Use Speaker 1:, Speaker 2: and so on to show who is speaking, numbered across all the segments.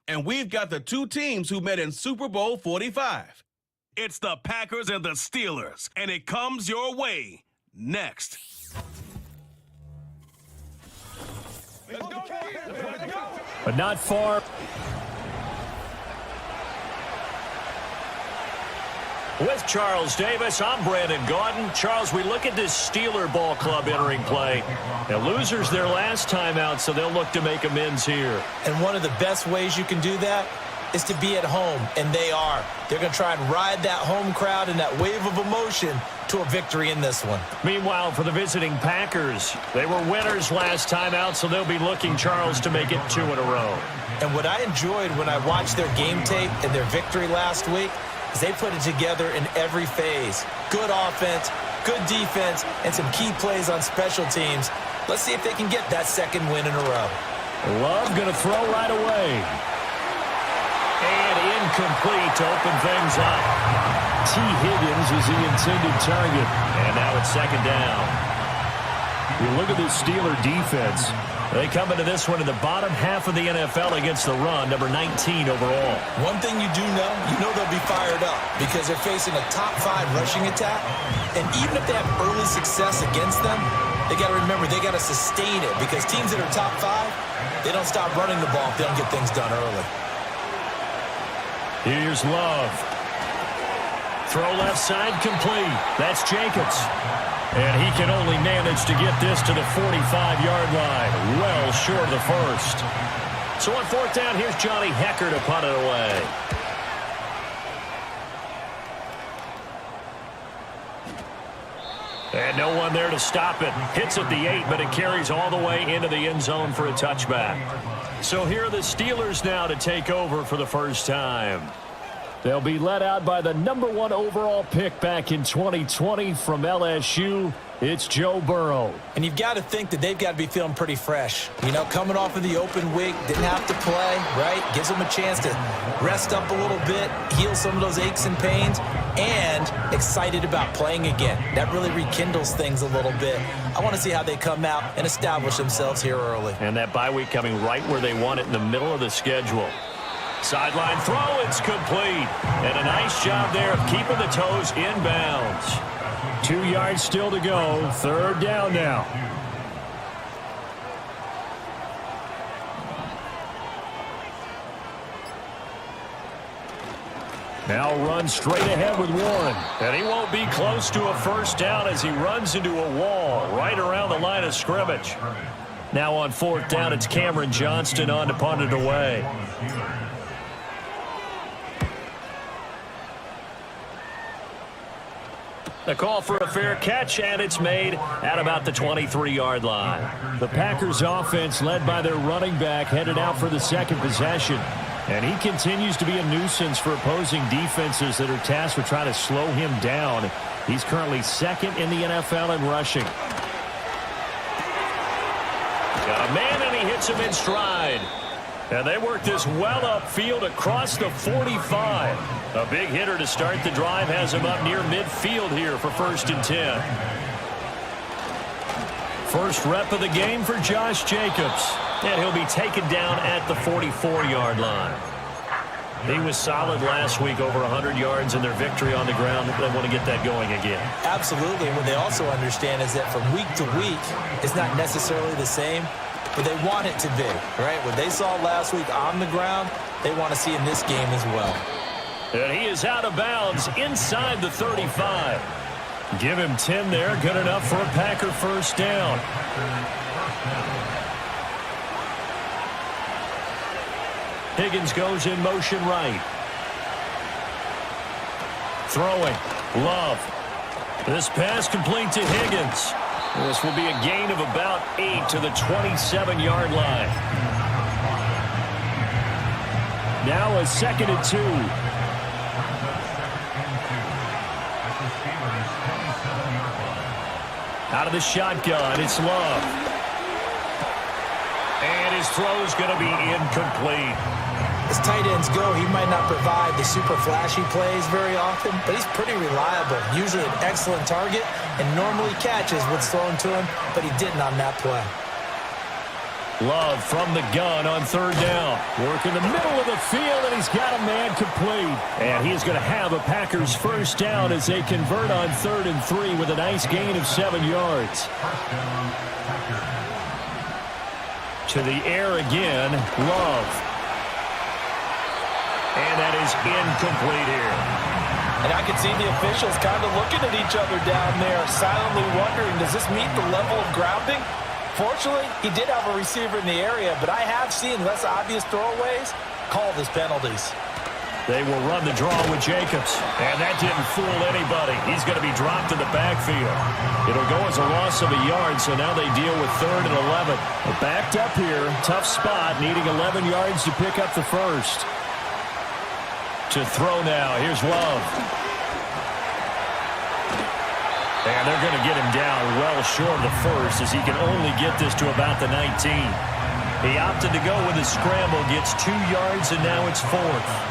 Speaker 1: And we've got the two teams who met in Super Bowl 45. It's the Packers and the Steelers, and it comes your way next.
Speaker 2: But not far. With Charles Davis, I'm Brandon Gaudin. Charles, we look at this Steeler ball club entering play. The losers their last time out, so they'll look to make amends here.
Speaker 3: And one of the best ways you can do that is to be at home, and they are. They're going to try and ride that home crowd and that wave of emotion to a victory in this one.
Speaker 2: Meanwhile, for the visiting Packers, they were winners last time out, so they'll be looking, Charles, to make it 2 in a row.
Speaker 3: And what I enjoyed when I watched their game tape and their victory last week is they put it together in every phase. Good offense, good defense, and some key plays on special teams. Let's see if they can get that second win in a row.
Speaker 2: Love going to throw right away. And incomplete to open things up. T. Higgins is the intended target. And now it's second down. You look at this Steeler defense. They come into this one in the bottom half of the NFL against the run, number 19 overall.
Speaker 3: One thing you know they'll be fired up because they're facing a top 5 rushing attack. And even if they have early success against them, they got to remember they got to sustain it because teams that are top 5, they don't stop running the ball if they don't get things done early.
Speaker 2: Here's Love. Throw left side complete. That's Jacobs. And he can only manage to get this to the 45-yard line. Well short of the first. So on fourth down, here's Johnny Hekker to punt it away. And no one there to stop it. Hits at the 8, but it carries all the way into the end zone for a touchback. So here are the Steelers now to take over for the first time. They'll be led out by the number 1 overall pick back in 2020 from LSU. It's Joe Burrow.
Speaker 3: And you've got to think that they've got to be feeling pretty fresh. You know, coming off of the open week, didn't have to play, right? Gives them a chance to rest up a little bit, heal some of those aches and pains, and excited about playing again. That really rekindles things a little bit. I want to see how they come out and establish themselves here early.
Speaker 2: And that bye week coming right where they want it in the middle of the schedule. Sideline throw, it's complete. And a nice job there of keeping the toes inbounds. 2 yards still to go. Third down now. Now runs straight ahead with Warren. And he won't be close to a first down as he runs into a wall right around the line of scrimmage. Now on fourth down, it's Cameron Johnston on to punt it away. The call for a fair catch, and it's made at about the 23-yard line. The Packers offense, led by their running back, headed out for the second possession. And he continues to be a nuisance for opposing defenses that are tasked with trying to slow him down. He's currently second in the NFL in rushing. Got a man, and he hits him in stride. And they work this well upfield across the 45. A big hitter to start the drive has him up near midfield here for 1st and 10. First rep of the game for Josh Jacobs. And he'll be taken down at the 44-yard line. He was solid last week, over 100 yards in their victory on the ground. They want to get that going again.
Speaker 3: Absolutely. And what they also understand is that from week to week, it's not necessarily the same, but they want it to be, right? What they saw last week on the ground, they want to see in this game as well.
Speaker 2: And he is out of bounds inside the 35. Give him 10 there. Good enough for a Packer first down. Higgins goes in motion right. Throwing. Love. This pass complete to Higgins. This will be a gain of about 8 to the 27-yard line. Now a 2nd and 2. Out of the shotgun, it's Love. And his throw's going to be incomplete.
Speaker 3: As tight ends go, he might not provide the super flashy plays very often, but he's pretty reliable, usually an excellent target, and normally catches what's thrown to him, but he didn't on that play.
Speaker 2: Love from the gun on 3rd down. Work in the middle of the field, and he's got a man complete. And he's going to have a Packers 1st down as they convert on 3rd and 3 with a nice gain of 7 yards. To the air again, Love. And that is incomplete here.
Speaker 3: And I can see the officials kind of looking at each other down there, silently wondering, does this meet the level of grounding? Fortunately, he did have a receiver in the area, but I have seen less obvious throwaways called as penalties.
Speaker 2: They will run the draw with Jacobs. And that didn't fool anybody. He's going to be dropped in the backfield. It'll go as a loss of a yard, so now they deal with 3rd and 11. They're backed up here. Tough spot, needing 11 yards to pick up the first. To throw now. Here's Love. And they're going to get him down well short of the first as he can only get this to about the 19. He opted to go with a scramble, gets 2 yards, and now it's 4th.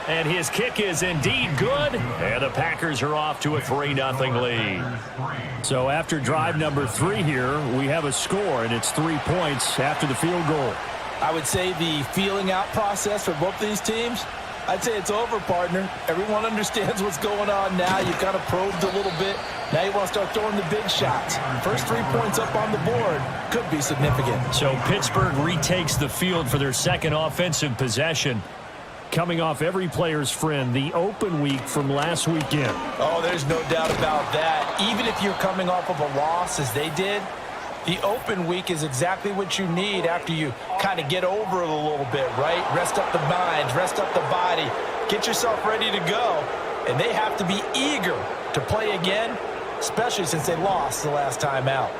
Speaker 2: And his kick is indeed good. And the Packers are off to a 3-0 lead. So after drive number 3 here, we have a score, and it's 3 points after the field goal.
Speaker 3: I would say the feeling out process for both these teams, I'd say it's over, partner. Everyone understands what's going on now. You've kind of probed a little bit. Now you want to start throwing the big shots. First 3 points up on the board could be significant.
Speaker 2: So Pittsburgh retakes the field for their second offensive possession. Coming off every player's friend, the open week from last weekend.
Speaker 3: Oh, there's no doubt about that. Even if you're coming off of a loss as they did, the open week is exactly what you need after you kind of get over it a little bit, right? Rest up the mind, rest up the body, get yourself ready to go. And they have to be eager to play again, especially since they lost the last time out.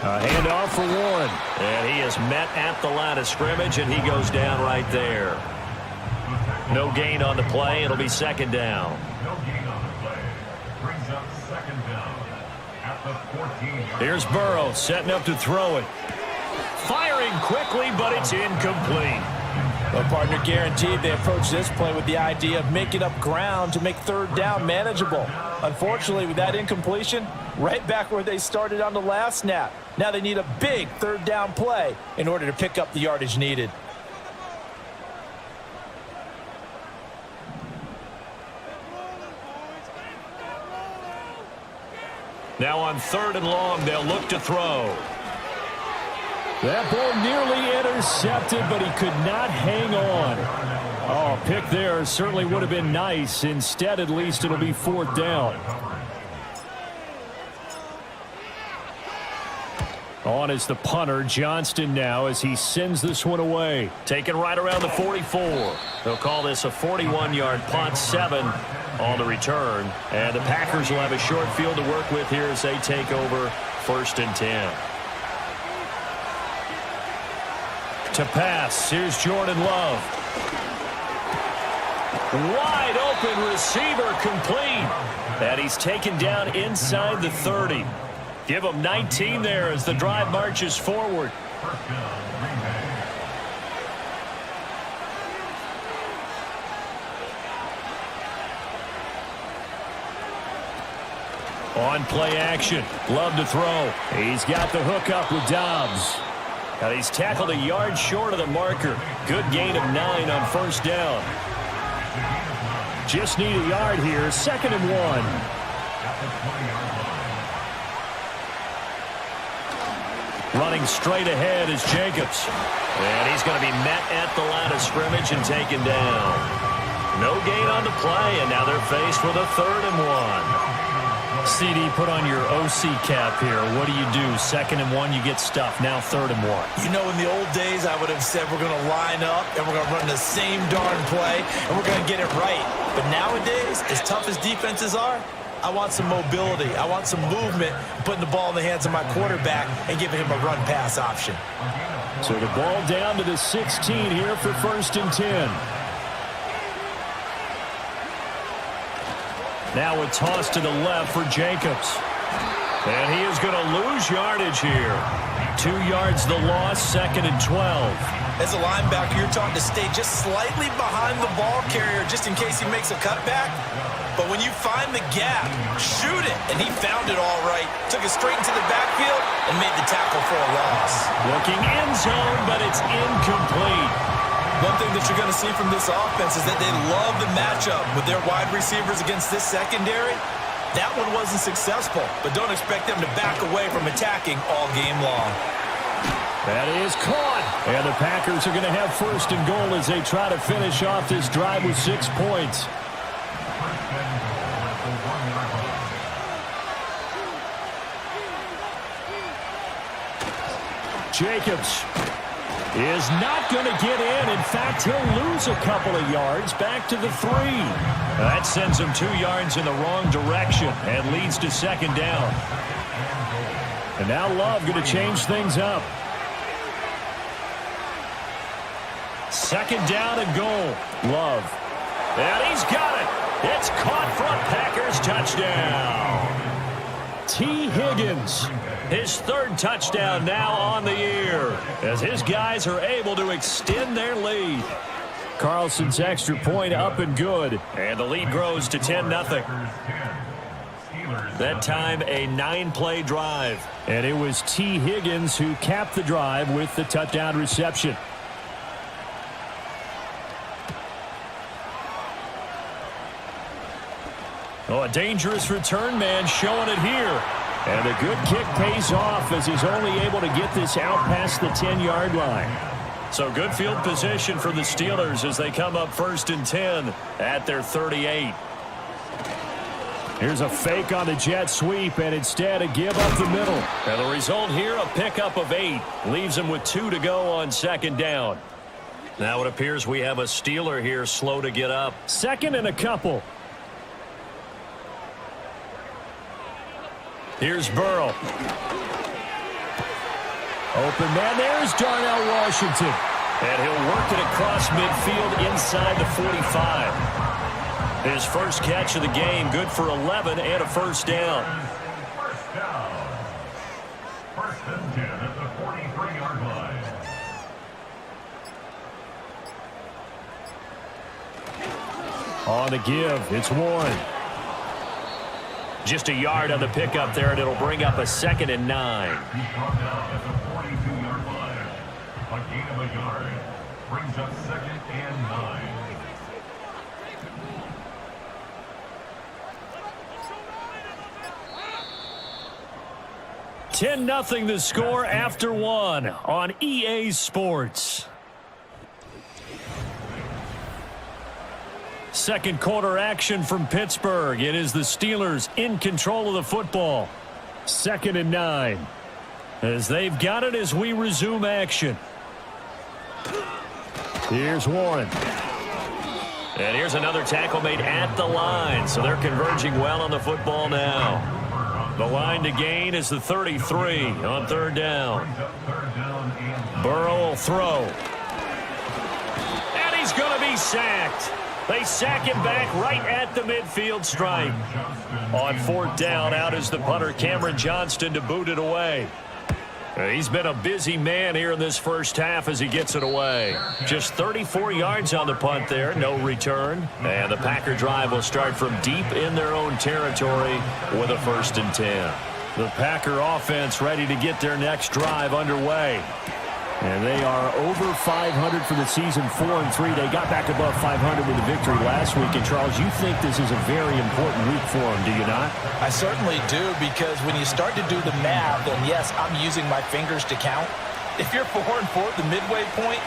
Speaker 2: A handoff for Warren. And he is met at the line of scrimmage, and he goes down right there. No gain on the play. It'll be 2nd down.
Speaker 4: No gain on the play. Brings up 2nd down at the 14.
Speaker 2: Here's Burrow setting up to throw it. Firing quickly, but it's incomplete.
Speaker 3: Well, partner, guaranteed they approach this play with the idea of making up ground to make 3rd down manageable. Unfortunately, with that incompletion, right back where they started on the last snap. Now they need a big 3rd down play in order to pick up the yardage needed.
Speaker 2: Now on 3rd and long, they'll look to throw. That ball nearly intercepted, but he could not hang on. Oh, pick there certainly would have been nice. Instead, at least it'll be 4th down. On is the punter, Johnston, now as he sends this one away. Taken right around the 44. They'll call this a 41-yard punt, 7 on the return. And the Packers will have a short field to work with here as they take over 1st and 10. To pass, here's Jordan Love. Wide open receiver complete. And he's taken down inside the 30. Give him 19 there as the drive marches forward. On play action. Love to throw. He's got the hook up with Dobbs. And he's tackled a yard short of the marker. Good gain of 9 on 1st down. Just need a yard here. 2nd and 1. Running straight ahead is Jacobs. And he's going to be met at the line of scrimmage and taken down. No gain on the play, and now they're faced with a 3rd and 1. CD, put on your OC cap here. What do? 2nd and 1, you get stuffed. Now 3rd and 1.
Speaker 3: You know, in the old days, I would have said we're going to line up and we're going to run the same darn play and we're going to get it right. But nowadays, as tough as defenses are, I want some mobility. I want some movement, putting the ball in the hands of my quarterback and giving him a run-pass option.
Speaker 2: So the ball down to the 16 here for 1st and 10. Now a toss to the left for Jacobs. And he is going to lose yardage here. 2 yards the loss, 2nd and 12.
Speaker 3: As a linebacker, you're taught to stay just slightly behind the ball carrier just in case he makes a cutback. But when you find the gap, shoot it. And he found it all right. Took it straight into the backfield and made the tackle for a loss.
Speaker 2: Looking end zone, but it's incomplete.
Speaker 3: One thing that you're going to see from this offense is that they love the matchup with their wide receivers against this secondary. That one wasn't successful, but don't expect them to back away from attacking all game long.
Speaker 2: That is caught. And the Packers are going to have 1st and goal as they try to finish off this drive with 6 points. Jacobs is not going to get in. In fact, he'll lose a couple of yards back to the 3. That sends him 2 yards in the wrong direction and leads to 2nd down. And now Love going to change things up. 2nd down and goal. Love. And he's got it. It's caught for a Packers touchdown. T. Higgins. His 3rd touchdown now on the year as his guys are able to extend their lead. Carlson's extra point up and good. And the lead grows to 10-0. That time a 9-play drive. And it was T. Higgins who capped the drive with the touchdown reception. Oh, a dangerous return man showing it here. And a good kick pays off as he's only able to get this out past the 10-yard line. So good field position for the Steelers as they come up 1st and 10 at their 38. Here's a fake on the jet sweep, and instead a give up the middle. And the result here, a pickup of 8. Leaves him with 2 to go on 2nd down. Now it appears we have a Steeler here slow to get up. 2nd and a couple. Here's Burrow. Open man. There's Darnell Washington. And he'll work it across midfield inside the 45. His first catch of the game, good for 11 and a 1st down.
Speaker 4: 1st and 10 at the 43-yard line.
Speaker 2: On the give, it's Warren. Just a yard on the pickup there, and it'll bring up a 2nd and 9.
Speaker 4: He's brought down at the 42-yard line. A gain of a yard brings up 2nd and 9.
Speaker 2: $10-0 the score after 1 on EA Sports. Second quarter action from Pittsburgh. It is the Steelers in control of the football. 2nd and 9. As they've got it as we resume action. Here's Warren. And here's another tackle made at the line. So they're converging well on the football now. The line to gain is the 33 on 3rd down. Burrow will throw. And he's going to be sacked. They sack him back right at the midfield stripe. On 4th down, out is the punter, Cameron Johnston, to boot it away. He's been a busy man here in this first half as he gets it away. Just 34 yards on the punt there, no return. And the Packer drive will start from deep in their own territory with a 1st and 10. The Packer offense ready to get their next drive underway. And they are over 500 for the season, 4-3. They got back above 500 with a victory last week. And, Charles, you think this is a very important week for them, do you not?
Speaker 3: I certainly do, because when you start to do the math, and yes, I'm using my fingers to count. If you're 4-4 at the midway point,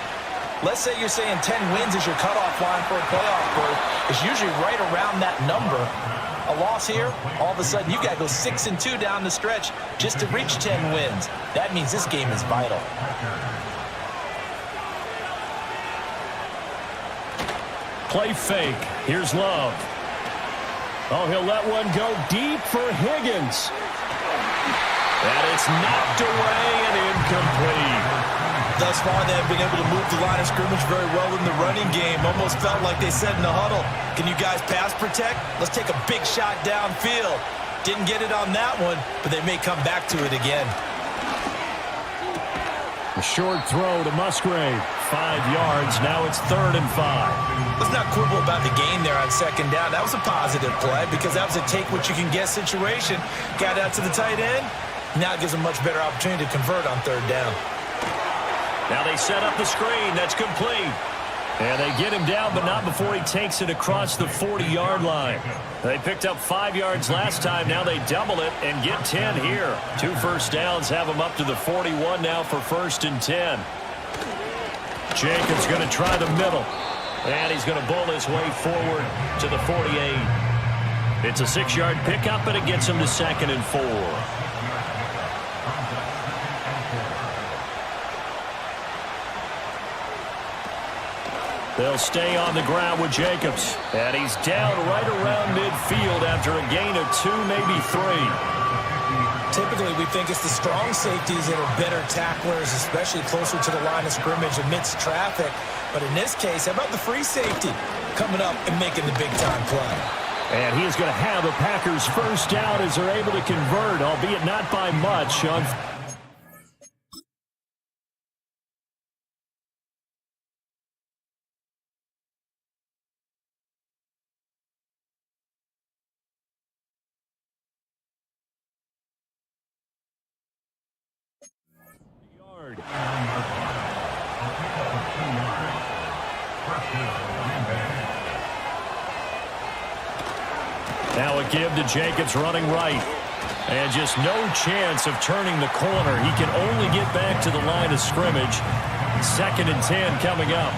Speaker 3: let's say you're saying 10 wins is your cutoff line for a playoff berth. It's usually right around that number. A loss here, all of a sudden you've got to go 6-2 down the stretch just to reach 10 wins. That means this game is vital.
Speaker 2: Play fake. Here's Love. Oh, he'll let one go deep for Higgins. And it's knocked away and incomplete.
Speaker 3: Thus far, they have been able to move the line of scrimmage very well in the running game. Almost felt like they said in the huddle, can you guys pass protect? Let's take a big shot downfield. Didn't get it on that one, but they may come back to it again.
Speaker 2: A short throw to Musgrave. 5 yards. Now it's 3rd and 5.
Speaker 3: Let's not quibble about the gain there on 2nd down. That was a positive play because that was a take-what-you-can-get situation. Got out to the tight end. Now it gives them a much better opportunity to convert on 3rd down.
Speaker 2: Now they set up the screen. That's complete. And they get him down, but not before he takes it across the 40-yard line. They picked up 5 yards last time. Now they double it and get 10 here. 2 first downs have them up to the 41 now for 1st and 10. Jacobs going to try the middle. And he's going to bull his way forward to the 48. It's a 6-yard pickup, and it gets him to 2nd and 4. They'll stay on the ground with Jacobs. And he's down right around midfield after a gain of 2, maybe 3.
Speaker 3: Typically, we think it's the strong safeties that are better tacklers, especially closer to the line of scrimmage amidst traffic. But in this case, how about the free safety coming up and making the big-time play?
Speaker 2: And he is going to have the Packers first down as they're able to convert, albeit not by much. On now a give to Jacobs running right. And just no chance of turning the corner. He can only get back to the line of scrimmage. 2nd and 10 coming up.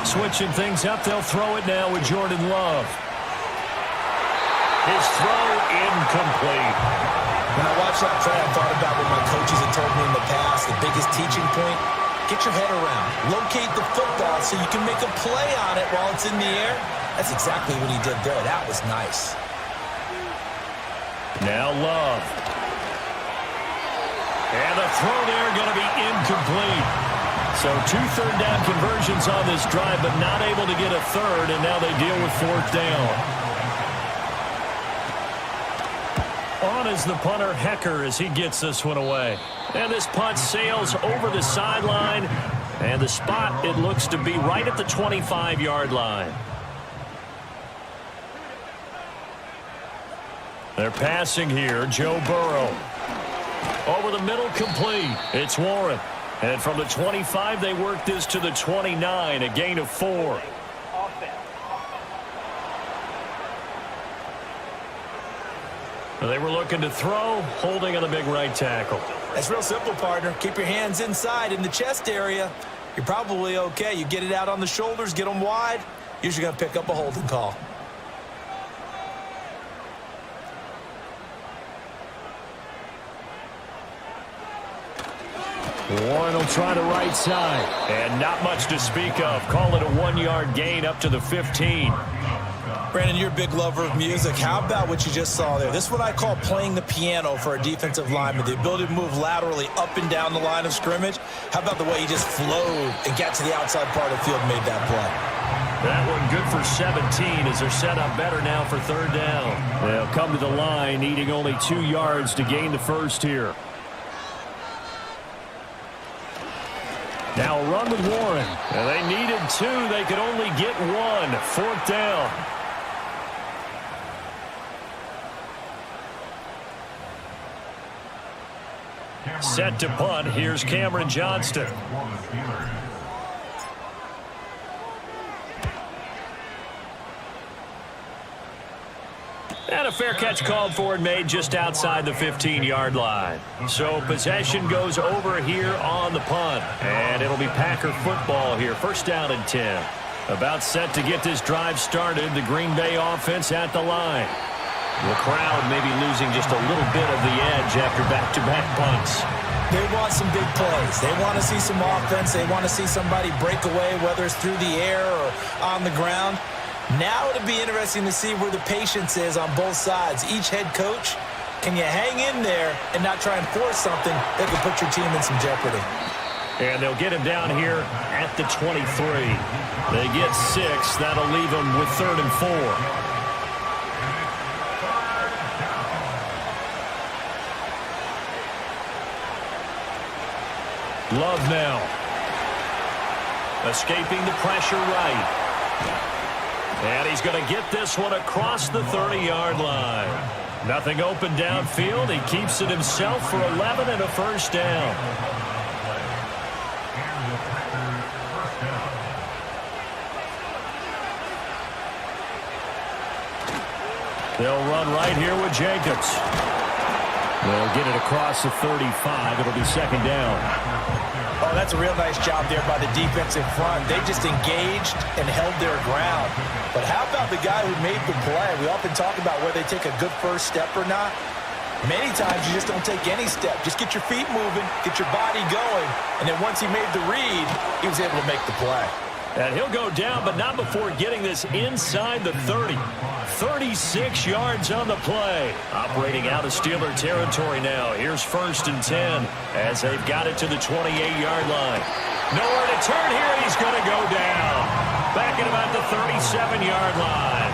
Speaker 2: Switching things up, they'll throw it now with Jordan Love. His throw incomplete.
Speaker 3: When I watched that play, I thought about what my coaches had told me in the past. The biggest teaching point, get your head around. Locate the football so you can make a play on it while it's in the air. That's exactly what he did there. That was nice.
Speaker 2: Now Love. And the throw there going to be incomplete. So 2 third down conversions on this drive, but not able to get a third, and now they deal with 4th down. On is the punter, Hecker, as he gets this one away. And this punt sails over the sideline. And the spot, it looks to be right at the 25-yard line. They're passing here. Joe Burrow. Over the middle, complete. It's Warren. And from the 25, they work this to the 29, a gain of 4. They were looking to throw, holding on the big right tackle.
Speaker 3: That's real simple, partner. Keep your hands inside in the chest area. You're probably okay. You get it out on the shoulders, get them wide. Usually going to pick up a holding call.
Speaker 2: Warren will try the right side. And not much to speak of. Call it a 1-yard gain up to the 15.
Speaker 3: Brandon, you're a big lover of music. How about what you just saw there? This is what I call playing the piano for a defensive lineman. The ability to move laterally up and down the line of scrimmage. How about the way he just flowed and got to the outside part of the field and made that play?
Speaker 2: That one good for 17 as they're set up better now for 3rd down. They'll come to the line needing only 2 yards to gain the first here. Now a run with Warren. And they needed 2. They could only get 1. 4th down. Set to punt. Here's Cameron Johnston. And a fair catch called for and made just outside the 15-yard line. So possession goes over here on the punt. And it'll be Packer football here. First down and 10. About set to get this drive started. The Green Bay offense at the line. The crowd maybe losing just a little bit of the edge after back-to-back punts.
Speaker 3: They want some big plays. They want to see some offense. They want to see somebody break away, whether it's through the air or on the ground. Now it'll be interesting to see where the patience is on both sides. Each head coach, can you hang in there and not try and force something that could put your team in some jeopardy?
Speaker 2: And they'll get him down here at the 23. They get 6. That'll leave them with 3rd and 4. Love now. Escaping the pressure right. And he's going to get this one across the 30-yard line. Nothing open downfield. He keeps it himself for 11 and a first down. They'll run right here with Jacobs. They'll get it across the 35. It'll be second down.
Speaker 3: Oh, that's a real nice job there by the defense in front. They just engaged and held their ground. But how about the guy who made the play? We often talk about whether they take a good first step or not. Many times you just don't take any step. Just get your feet moving, get your body going, and then once he made the read, he was able to make the play.
Speaker 2: And he'll go down, but not before getting this inside the 30. 36 yards on the play. Operating out of Steeler territory now. Here's 1st and 10 as they've got it to the 28-yard line. Nowhere to turn here. He's going to go down. Back at about the 37-yard line.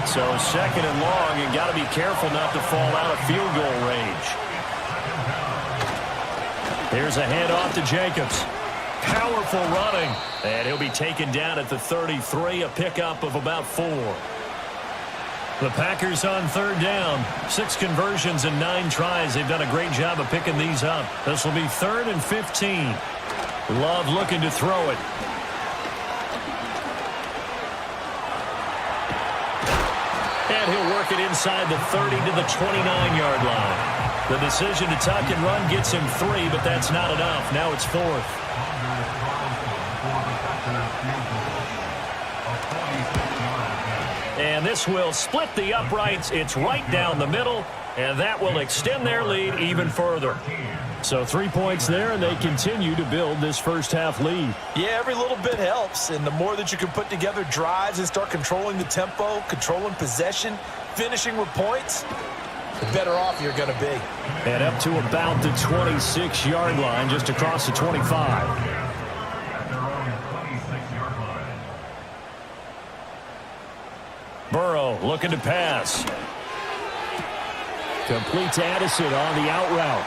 Speaker 2: So 2nd and long, you got to be careful not to fall out of field goal range. Here's a handoff to Jacobs. Powerful running. And he'll be taken down at the 33, a pickup of about 4. The Packers on 3rd down. 6 conversions and 9 tries. They've done a great job of picking these up. This will be 3rd and 15. Love looking to throw it. And he'll work it inside the 30 to the 29-yard line. The decision to tuck and run gets him 3, but that's not enough. Now it's 4th. And this will split the uprights. It's right down the middle, and that will extend their lead even further. So 3 points there, and they continue to build this first half lead.
Speaker 3: Yeah, every little bit helps, and the more that you can put together drives and start controlling the tempo, controlling possession, finishing with points, the better off you're going to be.
Speaker 2: And up to about the 26-yard line, just across the 25. Burrow looking to pass. Complete to Addison on the out route.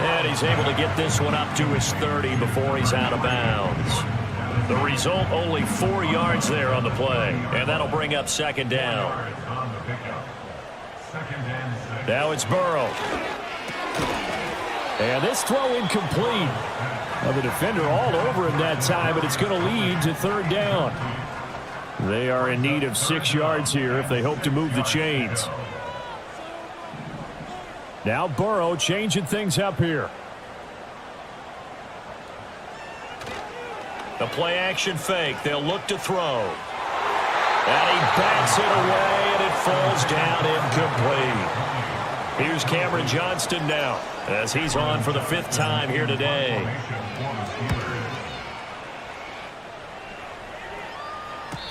Speaker 2: And he's able to get this one up to his 30 before he's out of bounds. The result, only 4 yards there on the play. And that'll bring up 2nd down. Now it's Burrow. And this throw incomplete. Well, the defender all over him that time, but it's going to lead to 3rd down. They are in need of 6 yards here if they hope to move the chains. Now Burrow changing things up here. The play action fake. They'll look to throw. And he bats it away, and it falls down incomplete. Here's Cameron Johnston now as he's on for the 5th time here today.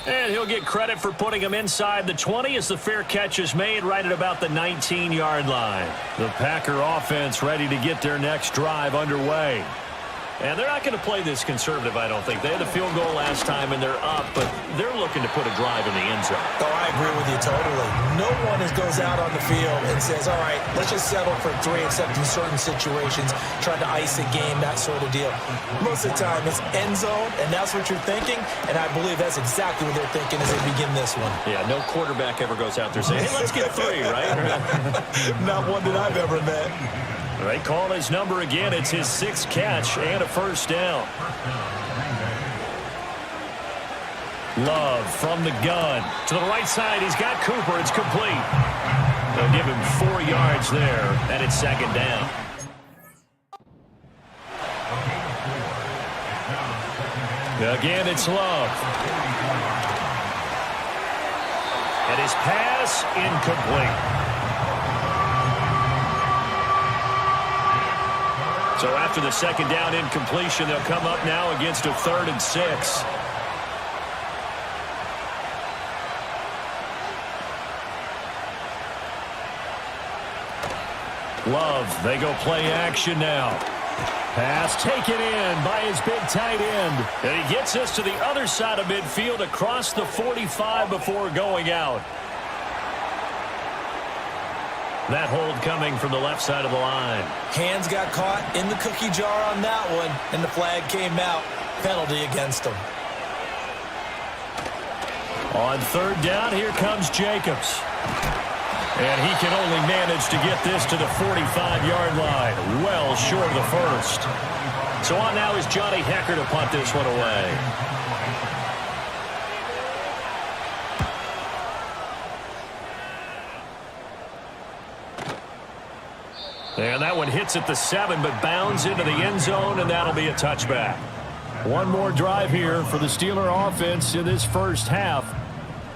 Speaker 2: And he'll get credit for putting him inside the 20 as the fair catch is made right at about the 19-yard line. The Packer offense ready to get their next drive underway. And they're not going to play this conservative, I don't think. They had the field goal last time, and they're up, but they're looking to put a drive in the end zone.
Speaker 3: Oh, I agree with you totally. No one goes out on the field and says, all right, let's just settle for 3 except in certain situations, trying to ice a game, that sort of deal. Most of the time, it's end zone, and that's what you're thinking, and I believe that's exactly what they're thinking as they begin this one.
Speaker 2: Yeah, no quarterback ever goes out there saying, hey, let's get 3, right?
Speaker 3: Not one that I've ever met.
Speaker 2: They call his number again. It's his 6th catch and a first down. Love from the gun. To the right side, he's got Cooper. It's complete. yards there, and it's second down. Again, it's Love. And his pass incomplete. So after the second down incompletion, they'll come up now against a 3rd and 6. Love, they go play action now. Pass taken in by his big tight end. And he gets us to the other side of midfield across the 45 before going out. That hold coming from the left side of the line.
Speaker 3: Hands got caught in the cookie jar on that one, and the flag came out. Penalty against him.
Speaker 2: On 3rd down, here comes Jacobs. And he can only manage to get this to the 45-yard line, well short of the first. So on now is Johnny Hekker to punt this one away. And that one hits at the 7, but bounds into the end zone, and that'll be a touchback. One more drive here for the Steeler offense in this first half.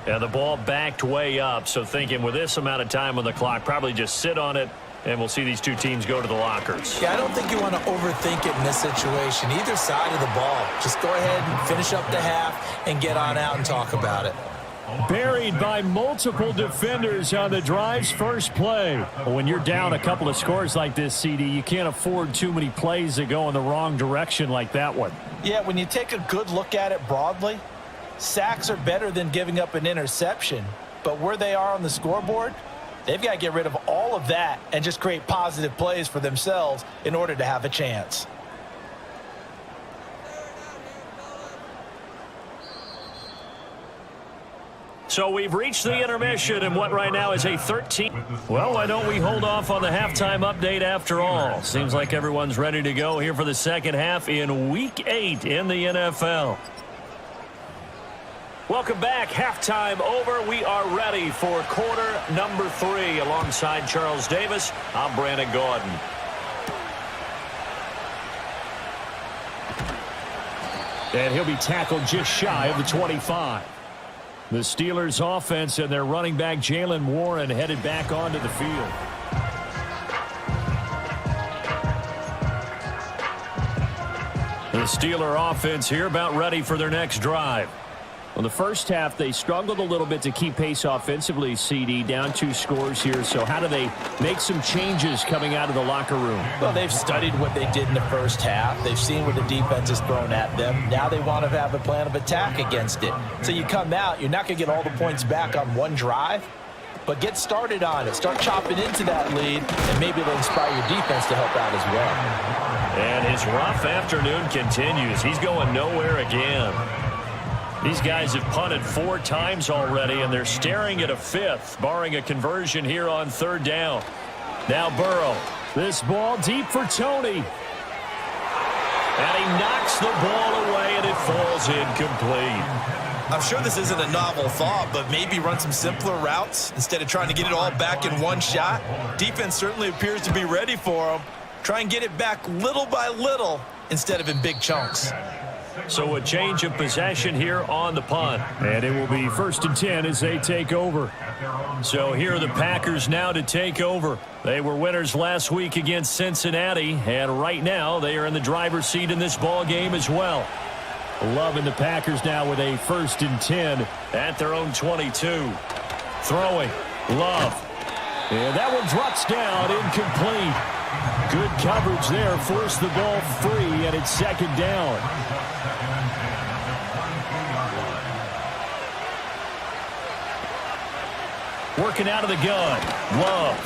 Speaker 2: And the ball backed way up, so thinking with this amount of time on the clock, probably just sit on it, and we'll see these two teams go to the lockers.
Speaker 3: Yeah, I don't think you want to overthink it in this situation. Either side of the ball. Just go ahead and finish up the half and get on out and talk about it.
Speaker 2: Buried by multiple defenders on the drive's first play. When you're down a couple of scores like this, CD, you can't afford too many plays that go in the wrong direction like that one.
Speaker 3: Yeah, when you take a good look at it broadly, sacks are better than giving up an interception. But where they are on the scoreboard, they've got to get rid of all of that and just create positive plays for themselves in order to have a chance.
Speaker 2: So we've reached the intermission and what right now is a 13. Well, why don't we hold off on the halftime update after all? Seems like everyone's ready to go here for the second half in Week 8 in the NFL. Welcome back. Halftime over. We are ready for quarter number 3. Alongside Charles Davis, I'm Brandon Gordon. And he'll be tackled just shy of the 25. The Steelers offense and their running back Jaylen Warren headed back onto the field. The Steeler offense here about ready for their next drive. Well, the first half, they struggled a little bit to keep pace offensively, CD, down 2 scores here. So how do they make some changes coming out of the locker room?
Speaker 3: Well, they've studied what they did in the first half. They've seen what the defense has thrown at them. Now they want to have a plan of attack against it. So you come out, you're not going to get all the points back on one drive, but get started on it. Start chopping into that lead, and maybe it'll inspire your defense to help out as well.
Speaker 2: And his rough afternoon continues. He's going nowhere again. These guys have punted 4 times already, and they're staring at a 5th, barring a conversion here on 3rd down. Now Burrow. This ball deep for Tony. And he knocks the ball away, and it falls incomplete.
Speaker 3: I'm sure this isn't a novel thought, but maybe run some simpler routes instead of trying to get it all back in one shot. Defense certainly appears to be ready for them. Try and get it back little by little instead of in big chunks.
Speaker 2: So a change of possession here on the punt. And it will be 1st and 10 as they take over. So here are the Packers now to take over. They were winners last week against Cincinnati, and right now they are in the driver's seat in this ball game as well. Love in the Packers now with a 1st and 10 at their own 22. Throwing. Love. And that one drops down, incomplete. Good coverage there, forced the ball free, and it's 2nd down. Working out of the gun. Love.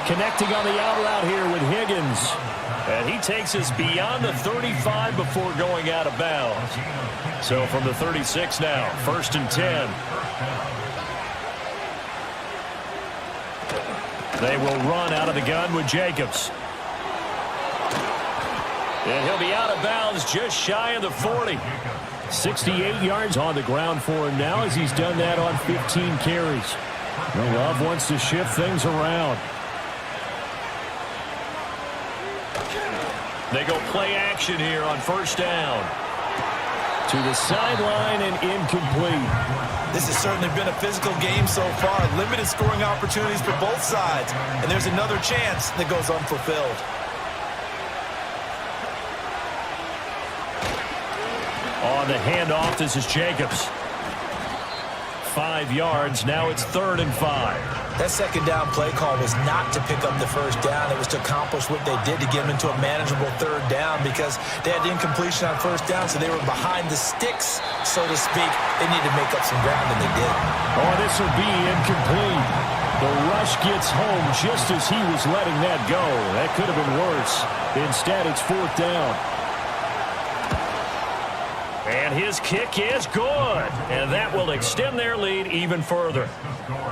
Speaker 2: Connecting on the out route here with Higgins. And he takes us beyond the 35 before going out of bounds. So from the 36 now, 1st and 10. They will run out of the gun with Jacobs. And he'll be out of bounds just shy of the 40. 68 yards on the ground for him now as he's done that on 15 carries. Love wants to shift things around. They go play action here on first down. To the sideline and incomplete.
Speaker 3: This has certainly been a physical game so far. Limited scoring opportunities for both sides. And there's another chance that goes unfulfilled.
Speaker 2: On the handoff, this is Jacobs. 5 yards. Now it's 3rd and 5.
Speaker 3: That second down play call was not to pick up the first down. It was to accomplish what they did to get them into a manageable 3rd down because they had incompletion on first down, so they were behind the sticks, so to speak. They needed to make up some ground, and they did.
Speaker 2: Oh, this will be incomplete. The rush gets home just as he was letting that go. That could have been worse. Instead, it's 4th down. And his kick is good. And that will extend their lead even further.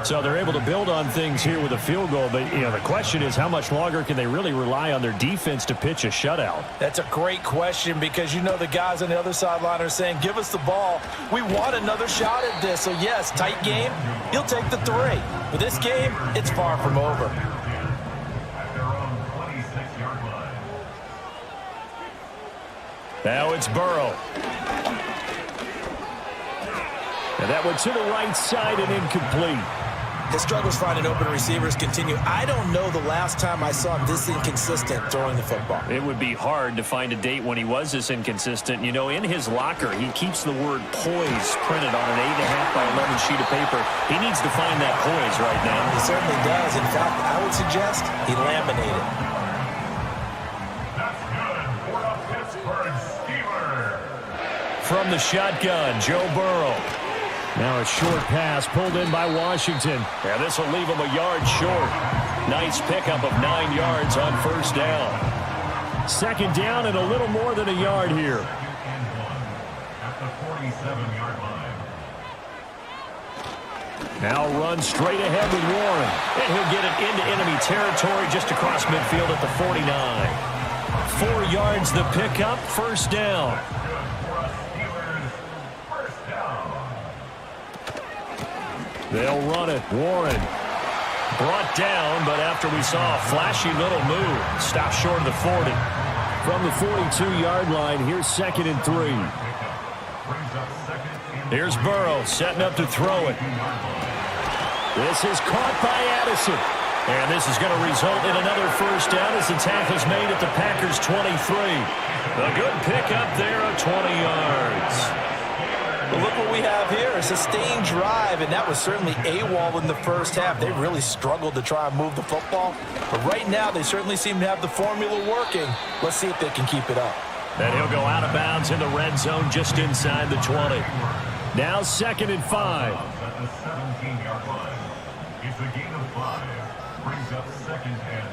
Speaker 2: So they're able to build on things here with a field goal. But, the question is how much longer can they really rely on their defense to pitch a shutout?
Speaker 3: That's a great question because the guys on the other sideline are saying, give us the ball. We want another shot at this. So, yes, tight game. You'll take the 3. But this game, it's far from over.
Speaker 4: At their own 26-yard line.
Speaker 2: Now it's Burrow. And that one to the right side and incomplete.
Speaker 3: His struggles finding open receivers continue. I don't know the last time I saw him this inconsistent throwing the football.
Speaker 2: It would be hard to find a date when he was this inconsistent. In his locker, he keeps the word poise printed on an 8.5 by 11 sheet of paper. He needs to find that poise right now.
Speaker 3: He certainly does. In fact, I would suggest he laminated.
Speaker 4: That's good for the Pittsburgh Steelers.
Speaker 2: From the shotgun, Joe Burrow. Now a short pass pulled in by Washington. Yeah, this will leave him a yard short. Nice pickup of 9 yards on first down. 2nd down and a little more than a yard here.
Speaker 4: At the 47-yard line.
Speaker 2: Now run straight ahead with Warren. And he'll get it into enemy territory just across midfield at the 49. 4 yards the pickup, first down. They'll run it. Warren brought down, but after we saw a flashy little move, stopped short of the 40. From the 42-yard line, here's 2nd and 3. Here's Burrow setting up to throw it. This is caught by Addison. And this is going to result in another first down as the tackle's made at the Packers' 23. A good pickup there of 20 yards.
Speaker 3: But look what we have here, a sustained drive, and that was certainly AWOL in the first half. They really struggled to try and move the football. But right now, they certainly seem to have the formula working. Let's see if they can keep it up.
Speaker 2: And he'll go out of bounds in the red zone just inside the 20. Now 2nd and 5.
Speaker 4: At the 17-yard line. It's a gain of 5. Brings up 2nd and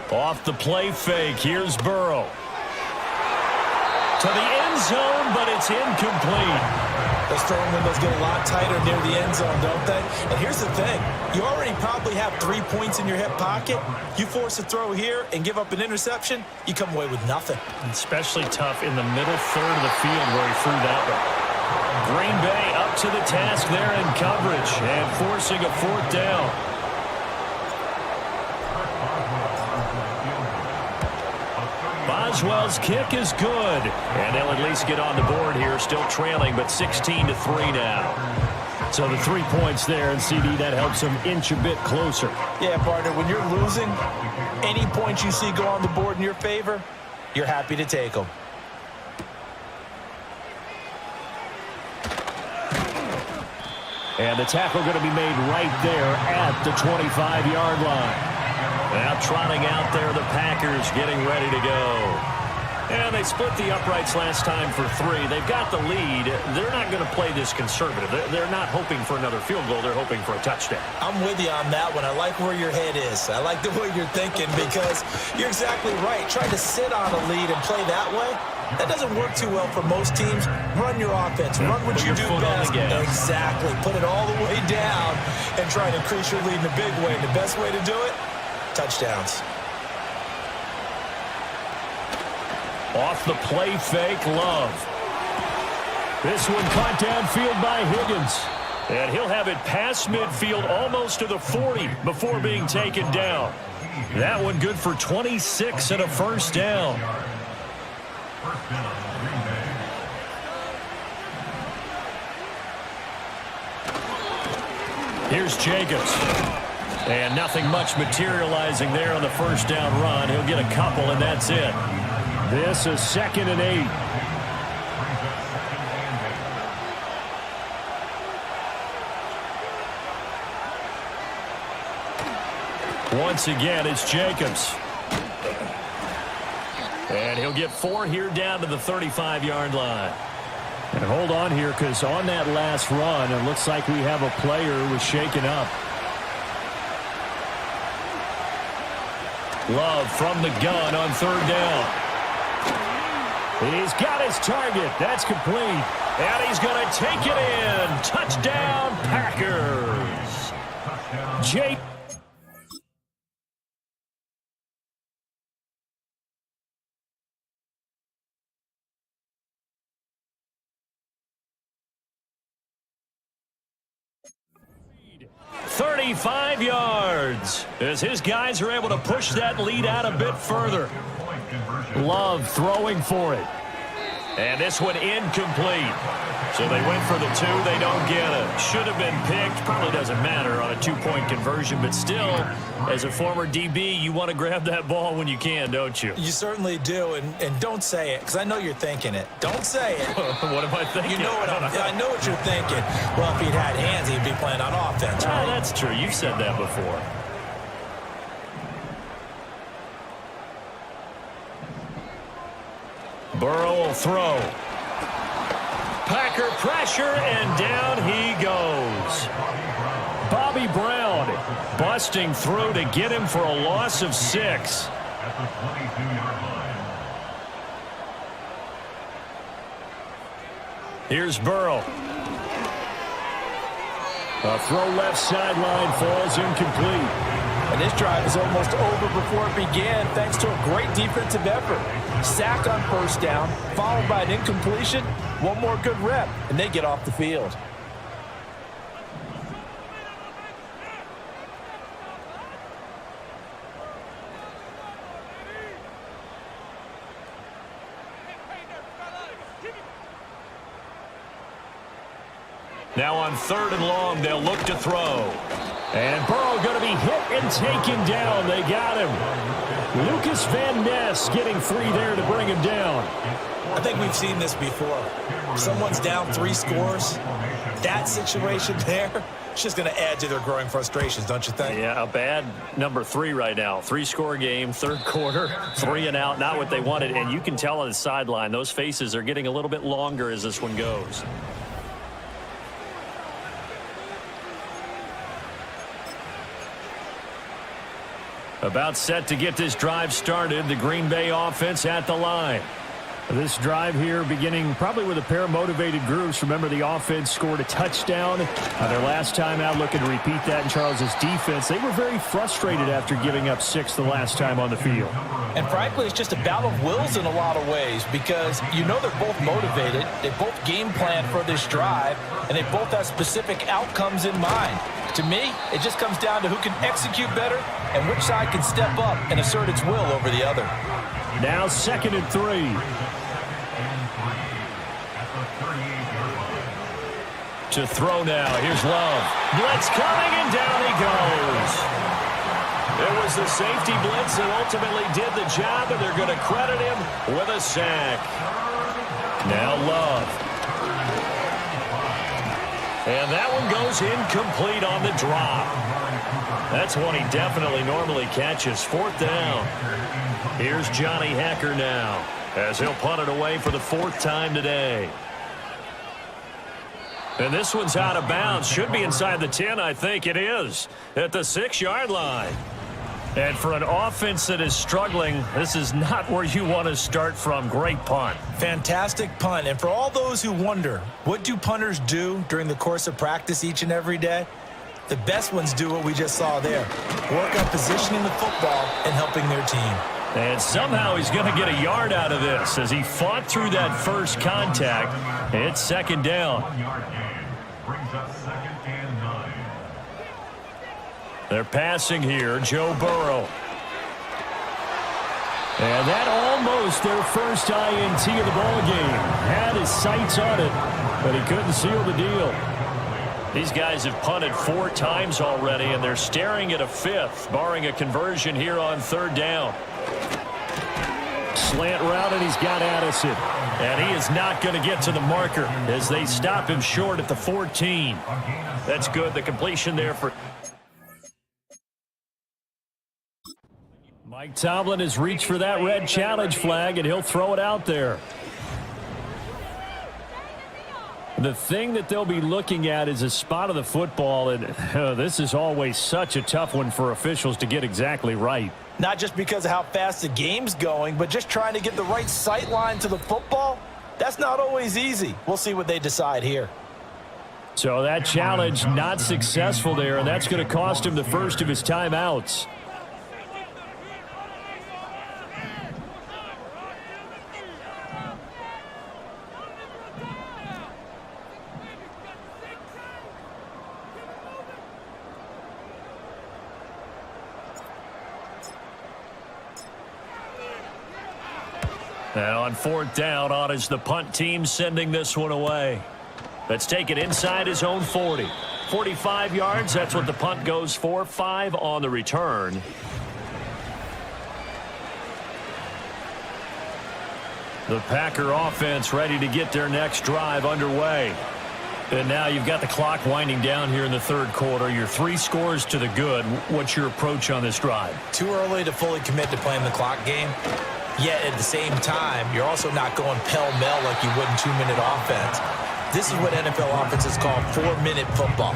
Speaker 4: 5.
Speaker 2: Off the play fake, here's Burrow. To the end zone, but it's incomplete.
Speaker 3: Those throwing windows get a lot tighter near the end zone, don't they? And here's the thing. You already probably have 3 points in your hip pocket. You force a throw here and give up an interception, you come away with nothing.
Speaker 2: Especially tough in the middle third of the field where he threw that one. Green Bay up to the task there in coverage and forcing a 4th down. Boswell's kick is good. And they'll at least get on the board here, still trailing, but 16-3 now. So the 3 points there, and CD, that helps them inch a bit closer.
Speaker 3: Yeah, partner, when you're losing, any points you see go on the board in your favor, you're happy to take them.
Speaker 2: And the tackle going to be made right there at the 25-yard line. Now trotting out there, the Packers getting ready to go. And they split the uprights last time for 3. They've got the lead. They're not going to play this conservative. They're not hoping for another field goal. They're hoping for a touchdown.
Speaker 3: I'm with you on that one. I like where your head is. I like the way you're thinking because you're exactly right. Trying to sit on a lead and play that way, that doesn't work too well for most teams. Run your offense. Run what you do best. Exactly. Put it all the way down and try to increase your lead in a big way. And the best way to do it, touchdowns.
Speaker 2: Off the play fake, Love. This one caught downfield by Higgins. And he'll have it past midfield almost to the 40 before being taken down. That one good for 26 and a first down.
Speaker 4: First down, Green Bay.
Speaker 2: Here's Jacobs. And nothing much materializing there on the first down run. He'll get a couple, and that's it. This is 2nd and 8. Once again, it's Jacobs. And he'll get 4 here down to the 35-yard line. And hold on here, because on that last run, it looks like we have a player who was shaken up. Love from the gun on 3rd down. He's got his target. That's complete. And he's going to take it in. Touchdown, Packers. Jake. $35 yards as his guys are able to push that lead out a bit further. Love throwing for it. And this one incomplete. So they went for the 2. They don't get it. Should have been picked. Probably doesn't matter on a 2-point conversion. But still, as a former DB, you want to grab that ball when you can, don't you?
Speaker 3: You certainly do. And don't say it, because I know you're thinking it. Don't say it.
Speaker 2: What am I thinking?
Speaker 3: You know what I know what you're thinking. Well, if he'd had hands, he'd be playing on offense, right?
Speaker 2: That's true. You've said that before. Burrow will throw. Packer pressure, and down he goes. Bobby Brown busting through to get him for a loss of 6.
Speaker 4: At the 22-yard line.
Speaker 2: Here's Burrow. A throw left sideline falls incomplete.
Speaker 3: And this drive is almost over before it began thanks to a great defensive effort. Sack on 1st down, followed by an incompletion. One more good rep, and they get off the field.
Speaker 2: Now on 3rd and long, they'll look to throw. And Burrow going to be hit and taken down. They got him. Lucas Van Ness getting free there to bring him down.
Speaker 3: I think we've seen this before. Someone's down 3 scores. That situation there, it's just going to add to their growing frustrations, don't you think?
Speaker 2: Yeah, a bad number 3 right now. 3-score game, 3rd quarter, 3 and out, not what they wanted. And you can tell on the sideline, those faces are getting a little bit longer as this one goes. About set to get this drive started. The Green Bay offense at the line. This drive here beginning probably with a pair of motivated groups. Remember, the offense scored a touchdown their last time out, looking to repeat that in Charles's defense. They were very frustrated after giving up 6 the last time on the field.
Speaker 3: And frankly, it's just a battle of wills in a lot of ways, because you know they're both motivated. They both game plan for this drive, and they both have specific outcomes in mind. To me, it just comes down to who can execute better and which side can step up and assert its will over the other.
Speaker 2: Now 2nd and 3. To throw now. Here's Love. Blitz coming, and down he goes. It was the safety blitz that ultimately did the job, and they're going to credit him with a sack. Now Love. And that one goes incomplete on the drop. That's one he definitely normally catches. 4th down. Here's Johnny Hekker now, as he'll punt it away for the 4th time today. And this one's out of bounds. Should be inside the 10, I think it is, at the 6-yard line. And for an offense that is struggling, this is not where you want to start from. Great punt.
Speaker 3: Fantastic punt. And for all those who wonder, what do punters do during the course of practice each and every day? The best ones do what we just saw there. Work on positioning the football and helping their team.
Speaker 2: And somehow he's going to get a yard out of this as he fought through that first contact. It's 2nd down.
Speaker 4: 1-yard gain brings up 2nd
Speaker 2: They're passing here, Joe Burrow. And that almost their first INT of the ball game. Had his sights on it, but he couldn't seal the deal. These guys have punted 4 times already, and they're staring at a 5th, barring a conversion here on 3rd down. Slant route, and he's got Addison. And he is not going to get to the marker as they stop him short at the 14. That's good. The completion there for... Mike Tomlin has reached for that red challenge flag, and he'll throw it out there. The thing that they'll be looking at is a spot of the football, and this is always such a tough one for officials to get exactly right.
Speaker 3: Not just because of how fast the game's going, but just trying to get the right sight line to the football. That's not always easy. We'll see what they decide here.
Speaker 2: So that challenge not successful there, and that's going to cost him the first of his timeouts. And on 4th down, on is the punt team sending this one away. Let's take it inside his own 40. 45 yards, that's what the punt goes for. 5 on the return. The Packer offense ready to get their next drive underway. And now you've got the clock winding down here in the 3rd quarter. You're 3 scores to the good. What's your approach on this drive?
Speaker 3: Too early to fully commit to playing the clock game. Yet at the same time, you're also not going pell-mell like you would in 2-minute offense. This is what NFL offenses call 4-minute football.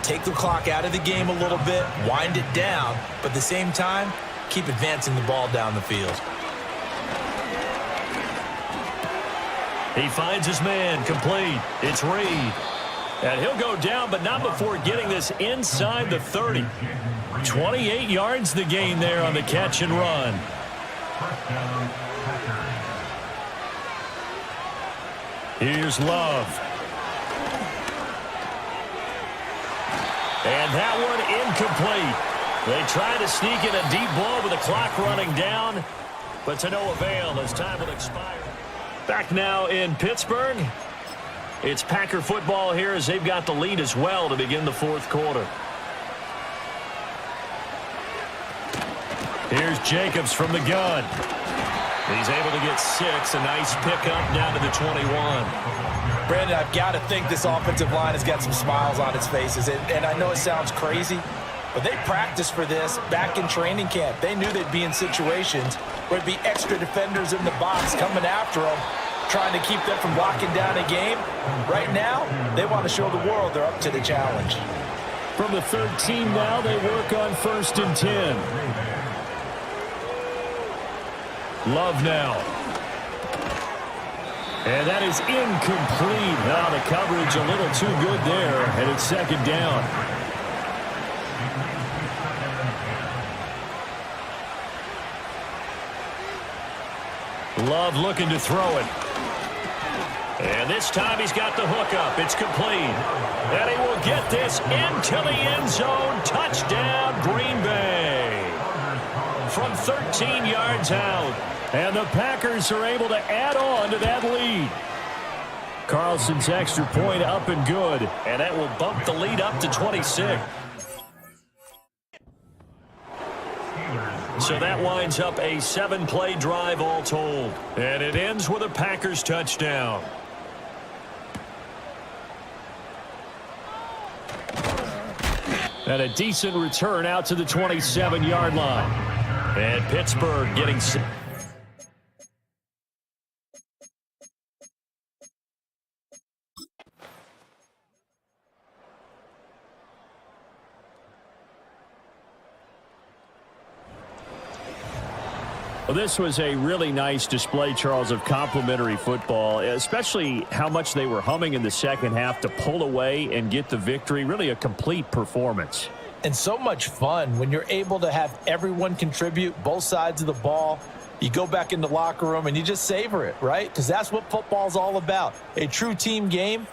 Speaker 3: Take the clock out of the game a little bit, wind it down, but at the same time, keep advancing the ball down the field.
Speaker 2: He finds his man, complete. It's Reed. And he'll go down, but not before getting this inside the 30. 28 yards the gain there on the catch and run. Here's Love. And that one incomplete. They try to sneak in a deep ball with the clock running down, but to no avail as time will expire. Back now in Pittsburgh. It's Packer football here as they've got the lead as well to begin the 4th quarter. Here's Jacobs from the gun. He's able to get 6. A nice pickup down to the 21.
Speaker 3: Brandon, I've got to think this offensive line has got some smiles on its faces. And I know it sounds crazy, but they practiced for this back in training camp. They knew they'd be in situations where it'd be extra defenders in the box coming after them, trying to keep them from locking down a game. Right now, they want to show the world they're up to the challenge.
Speaker 2: From the 13 now, they work on 1st and 10. Love now. And that is incomplete. Now the coverage a little too good there, and it's 2nd down. Love looking to throw it. And this time he's got the hook up. It's complete. And he will get this into the end zone. Touchdown, Green Bay. From 13 yards out. And the Packers are able to add on to that lead. Carlson's extra point up and good. And that will bump the lead up to 26. So that winds up a 7-play drive all told. And it ends with a Packers touchdown. And a decent return out to the 27-yard line. And Pittsburgh getting... Well, this was a really nice display, Charles, of complimentary football, especially how much they were humming in the second half to pull away and get the victory. Really a complete performance.
Speaker 3: And so much fun when you're able to have everyone contribute, both sides of the ball. You go back in the locker room and you just savor it, right? Because that's what football's all about. A true team game